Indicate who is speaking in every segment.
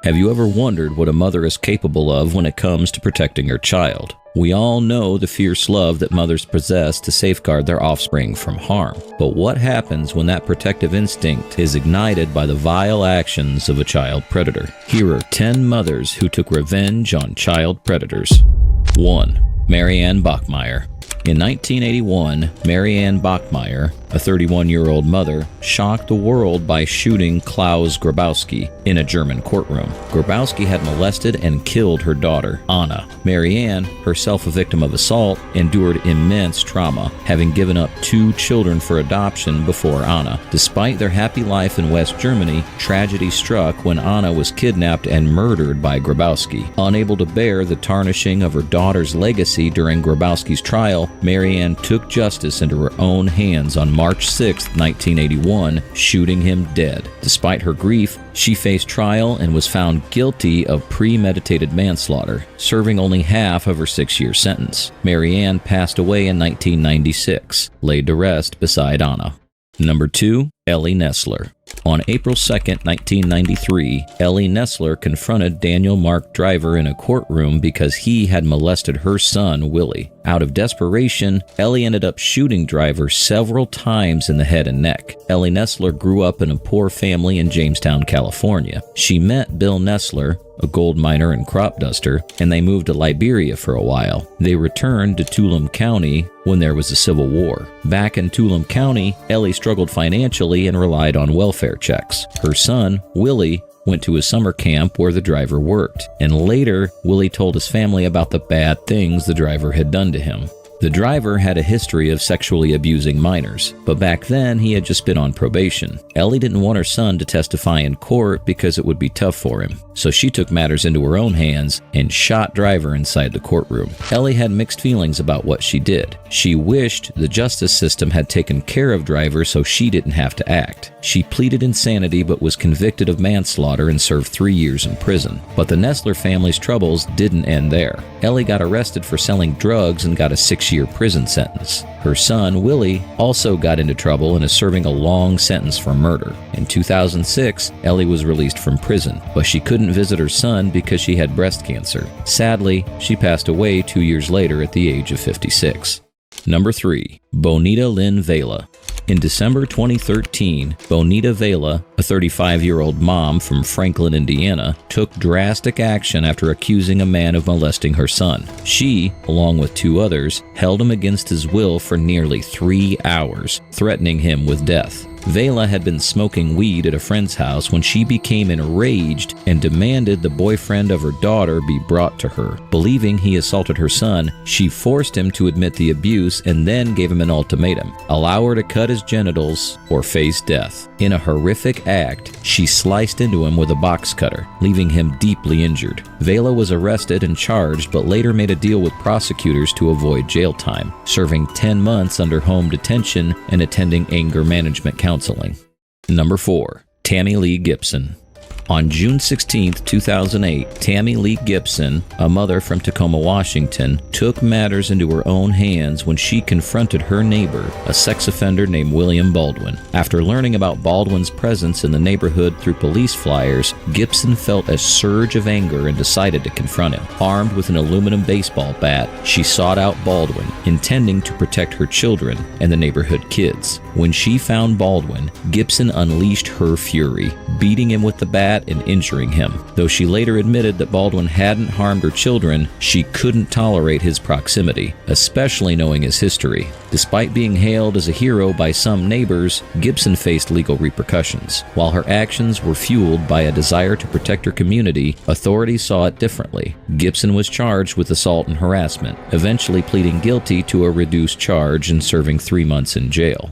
Speaker 1: Have you ever wondered what a mother is capable of when it comes to protecting her child? We all know the fierce love that mothers possess to safeguard their offspring from harm. But what happens when that protective instinct is ignited by the vile actions of a child predator? Here are 10 mothers who took revenge on child predators. 1. MARIANNE BACHMEIER. In 1981, MARIANNE BACHMEIER, a 31-year-old mother, shocked the world by shooting Klaus Grabowski in a German courtroom. Grabowski had molested and killed her daughter, Anna. MARIANNE, herself a victim of assault, endured immense trauma, having given up 2 children for adoption before Anna. Despite their happy life in West Germany, tragedy struck when Anna was kidnapped and murdered by Grabowski. Unable to bear the tarnishing of her daughter's legacy during Grabowski's trial, MARIANNE took justice into her own hands on March 6, 1981, shooting him dead. Despite her grief, she faced trial and was found guilty of premeditated manslaughter, serving only half of her 6-year sentence. MARIANNE passed away in 1996, laid to rest beside Anna. Number 2. ELLIE NESLER. On April 2, 1993, ELLIE NESLER confronted Daniel Mark Driver in a courtroom because he had molested her son, Willie. Out of desperation, ELLIE ended up shooting Driver several times in the head and neck. ELLIE NESLER grew up in a poor family in Jamestown, California. She met Bill NESLER, a gold miner and crop duster, and they moved to Liberia for a while. They returned to Tuolumne County when there was a civil war. Back in Tuolumne County, ELLIE struggled financially and relied on welfare checks. Her son, Willie, went to a summer camp where the driver worked, and later, Willie told his family about the bad things the driver had done to him. The driver had a history of sexually abusing minors, but back then he had just been on probation. ELLIE didn't want her son to testify in court because it would be tough for him, so she took matters into her own hands and shot Driver inside the courtroom. ELLIE had mixed feelings about what she did. She wished the justice system had taken care of Driver so she didn't have to act. She pleaded insanity but was convicted of manslaughter and served 3 years in prison. But the NESLER family's troubles didn't end there. ELLIE got arrested for selling drugs and got a 6-year prison sentence. Her son, Willie, also got into trouble and is serving a long sentence for murder. In 2006, ELLIE was released from prison, but she couldn't visit her son because she had breast cancer. Sadly, she passed away 2 years later at the age of 56. Number 3. BONITA LYNN VELA. In December 2013, BONITA VELA, a 35-year-old mom from Franklin, Indiana, took drastic action after accusing a man of molesting her son. She, along with 2 others, held him against his will for nearly 3 hours, threatening him with death. VELA had been smoking weed at a friend's house when she became enraged and demanded the boyfriend of her daughter be brought to her. Believing he assaulted her son, she forced him to admit the abuse and then gave him an ultimatum: allow her to cut his genitals or face death. In a horrific act, she sliced into him with a box cutter, leaving him deeply injured. VELA was arrested and charged, but later made a deal with prosecutors to avoid jail time, serving 10 months under home detention and attending anger management counseling. Number 4. Tammy Lee Gibson. On June 16, 2008, Tammy Lee Gibson, a mother from Tacoma, Washington, took matters into her own hands when she confronted her neighbor, a sex offender named William Baldwin. After learning about Baldwin's presence in the neighborhood through police flyers, Gibson felt a surge of anger and decided to confront him. Armed with an aluminum baseball bat, she sought out Baldwin, intending to protect her children and the neighborhood kids. When she found Baldwin, Gibson unleashed her fury, beating him with the bat and injuring him. Though she later admitted that Baldwin hadn't harmed her children, she couldn't tolerate his proximity, especially knowing his history. Despite being hailed as a hero by some neighbors, Gibson faced legal repercussions. While her actions were fueled by a desire to protect her community, authorities saw it differently. Gibson was charged with assault and harassment, eventually pleading guilty to a reduced charge and serving 3 months in jail.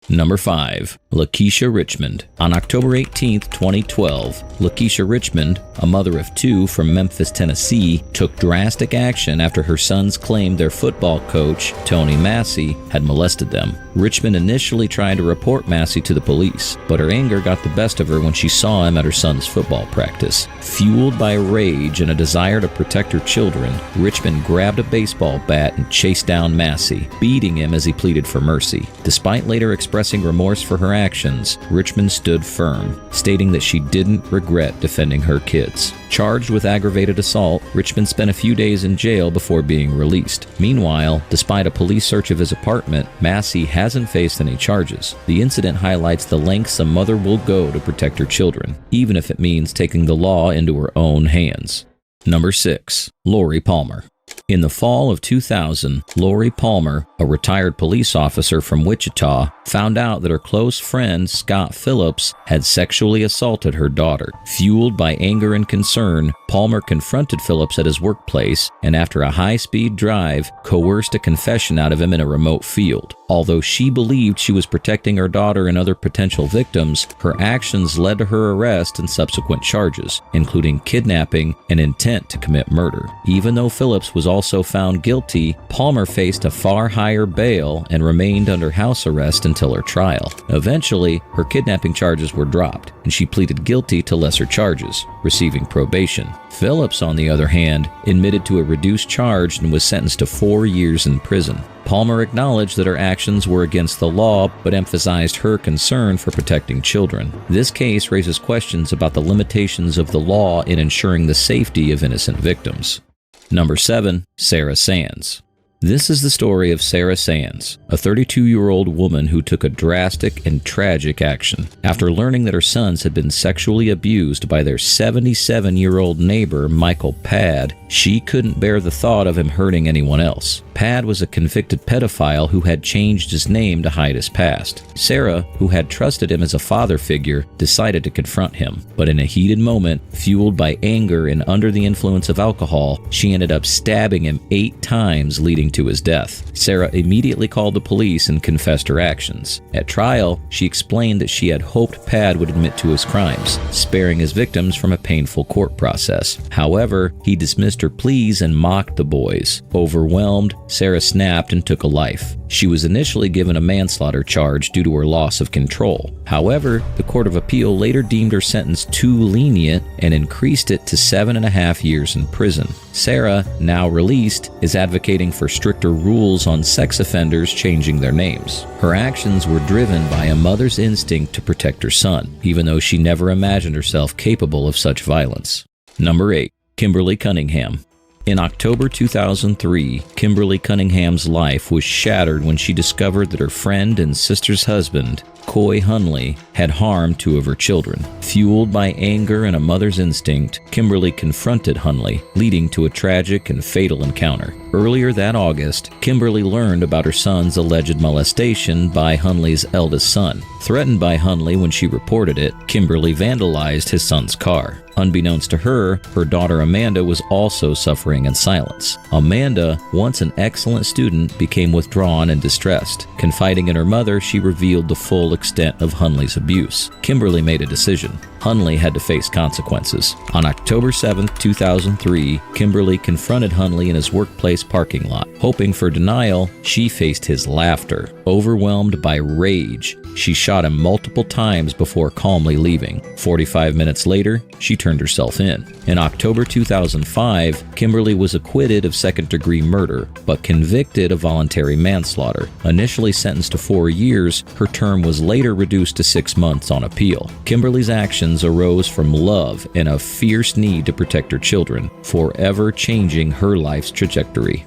Speaker 1: Number 5. LAKESHIA Richmond. On October 18, 2012, LAKESHIA Richmond, a mother of 2 from Memphis, Tennessee, took drastic action after her sons claimed their football coach, Tony Massey, had molested them. Richmond initially tried to report Massey to the police, but her anger got the best of her when she saw him at her son's football practice. Fueled by rage and a desire to protect her children, Richmond grabbed a baseball bat and chased down Massey, beating him as he pleaded for mercy. Despite later expressing expressing remorse for her actions, Richmond stood firm, stating that she didn't regret defending her kids. Charged with aggravated assault, Richmond spent a few days in jail before being released. Meanwhile, despite a police search of his apartment, Massey hasn't faced any charges. The incident highlights the lengths a mother will go to protect her children, even if it means taking the law into her own hands. Number 6. Lori Palmer. In the fall of 2000, Lori Palmer, a retired police officer from Wichita, found out that her close friend Scott Phillips had sexually assaulted her daughter. Fueled by anger and concern, Palmer confronted Phillips at his workplace and, after a high-speed drive, coerced a confession out of him in a remote field. Although she believed she was protecting her daughter and other potential victims, her actions led to her arrest and subsequent charges, including kidnapping and intent to commit murder. Even though Phillips was also found guilty, Palmer faced a far higher bail and remained under house arrest until her trial. Eventually, her kidnapping charges were dropped, and she pleaded guilty to lesser charges, receiving probation. Phillips, on the other hand, admitted to a reduced charge and was sentenced to 4 years in prison. Palmer acknowledged that her actions were against the law, but emphasized her concern for protecting children. This case raises questions about the limitations of the law in ensuring the safety of innocent victims. Number 7. Sarah Sands. This is the story of Sarah Sands, a 32-year-old woman who took a drastic and tragic action. After learning that her sons had been sexually abused by their 77-year-old neighbor, Michael Pad, she couldn't bear the thought of him hurting anyone else. Pad was a convicted pedophile who had changed his name to hide his past. Sarah, who had trusted him as a father figure, decided to confront him. But in a heated moment, fueled by anger and under the influence of alcohol, she ended up stabbing him 8 times, leading to his death. Sarah immediately called the police and confessed her actions. At trial, she explained that she had hoped Pad would admit to his crimes, sparing his victims from a painful court process. However, he dismissed her pleas and mocked the boys. Overwhelmed, Sarah snapped and took a life. She was initially given a manslaughter charge due to her loss of control. However, the Court of Appeal later deemed her sentence too lenient and increased it to 7.5 years in prison. Sarah, now released, is advocating for stricter rules on sex offenders changing their names. Her actions were driven by a mother's instinct to protect her son, even though she never imagined herself capable of such violence. Number 8. Kimberly Cunningham. In October 2003, Kimberly Cunningham's life was shattered when she discovered that her friend and sister's husband, Coy Hunley, had harmed 2 of her children. Fueled by anger and a mother's instinct, Kimberly confronted Hunley, leading to a tragic and fatal encounter. Earlier that August, Kimberly learned about her son's alleged molestation by Hunley's eldest son. Threatened by Hunley when she reported it, Kimberly vandalized his son's car. Unbeknownst to her, her daughter Amanda was also suffering in silence. Amanda, once an excellent student, became withdrawn and distressed. Confiding in her mother, she revealed the full extent of Hunley's abuse. Kimberly made a decision. Hunley had to face consequences. On October 7, 2003, Kimberly confronted Hunley in his workplace parking lot. Hoping for denial, she faced his laughter. Overwhelmed by rage, she shot him multiple times before calmly leaving. 45 minutes later, she turned herself in. In October 2005, Kimberly was acquitted of second-degree murder, but convicted of voluntary manslaughter. Initially sentenced to 4 years, her term was later reduced to 6 months on appeal. Kimberly's actions arose from love and a fierce need to protect her children, forever changing her life's trajectory.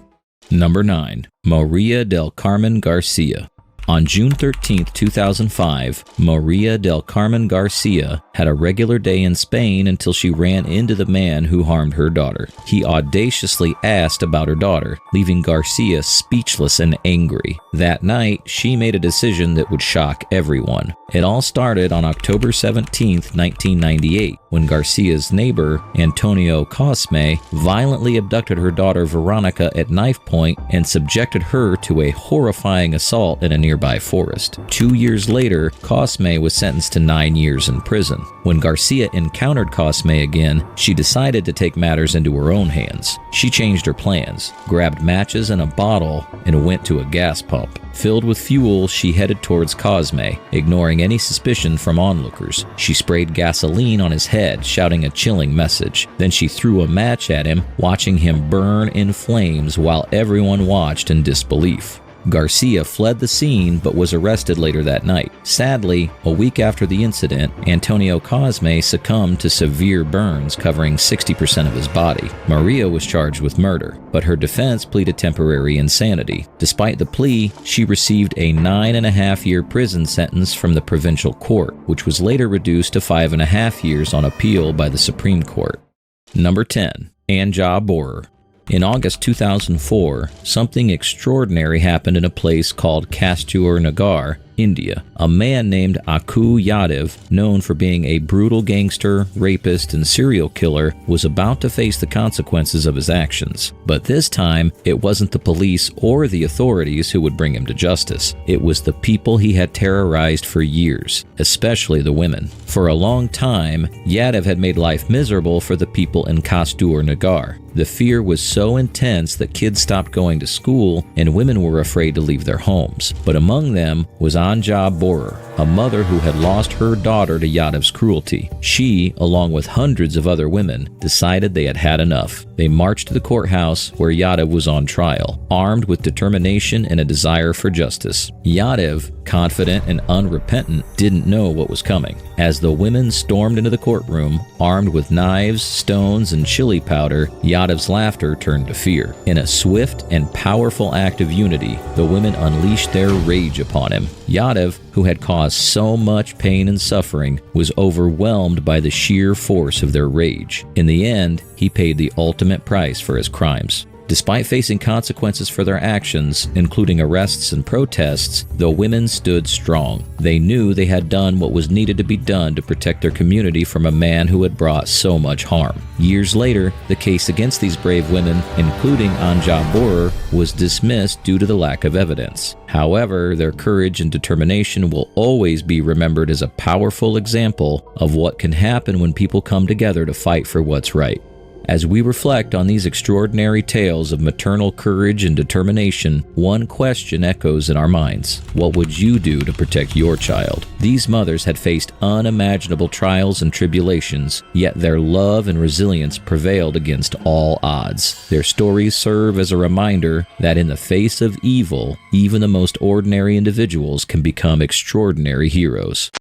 Speaker 1: Number 9. Maria del Carmen Garcia. On June 13, 2005, Maria del Carmen Garcia had a regular day in Spain until she ran into the man who harmed her daughter. He audaciously asked about her daughter, leaving Garcia speechless and angry. That night, she made a decision that would shock everyone. It all started on October 17, 1998, when Garcia's neighbor, Antonio Cosme, violently abducted her daughter Veronica at knife point and subjected her to a horrifying assault in a nearby forest. 2 years later, Cosme was sentenced to 9 years in prison. When Garcia encountered Cosme again, she decided to take matters into her own hands. She changed her plans, grabbed matches and a bottle, and went to a gas pump. Filled with fuel, she headed towards Cosme, ignoring any suspicion from onlookers. She sprayed gasoline on his head, shouting a chilling message. Then she threw a match at him, watching him burn in flames while everyone watched in disbelief. Garcia fled the scene but was arrested later that night. Sadly, a week after the incident, Antonio Cosme succumbed to severe burns covering 60% of his body. Maria was charged with murder, but her defense pleaded temporary insanity. Despite the plea, she received a 9.5-year prison sentence from the provincial court, which was later reduced to 5.5 years on appeal by the Supreme Court. Number 10. ANJAB BORAR. In August 2004, something extraordinary happened in a place called Kasturnagar, India. A man named Akku Yadav, known for being a brutal gangster, rapist, and serial killer, was about to face the consequences of his actions. But this time, it wasn't the police or the authorities who would bring him to justice. It was the people he had terrorized for years, especially the women. For a long time, Yadav had made life miserable for the people in Kasturnagar. The fear was so intense that kids stopped going to school and women were afraid to leave their homes. But among them was ANJAB BORAR, a mother who had lost her daughter to Yadav's cruelty. She, along with hundreds of other women, decided they had had enough. They marched to the courthouse where Yadav was on trial, armed with determination and a desire for justice. Yadav, confident and unrepentant, didn't know what was coming. As the women stormed into the courtroom, armed with knives, stones, and chili powder, Yadav's laughter turned to fear. In a swift and powerful act of unity, the women unleashed their rage upon him. Yadav, who had caused so much pain and suffering, was overwhelmed by the sheer force of their rage. In the end, he paid the ultimate price for his crimes. Despite facing consequences for their actions, including arrests and protests, the women stood strong. They knew they had done what was needed to be done to protect their community from a man who had brought so much harm. Years later, the case against these brave women, including ANJAB BORAR, was dismissed due to the lack of evidence. However, their courage and determination will always be remembered as a powerful example of what can happen when people come together to fight for what's right. As we reflect on these extraordinary tales of maternal courage and determination, one question echoes in our minds. What would you do to protect your child? These mothers had faced unimaginable trials and tribulations, yet their love and resilience prevailed against all odds. Their stories serve as a reminder that in the face of evil, even the most ordinary individuals can become extraordinary heroes.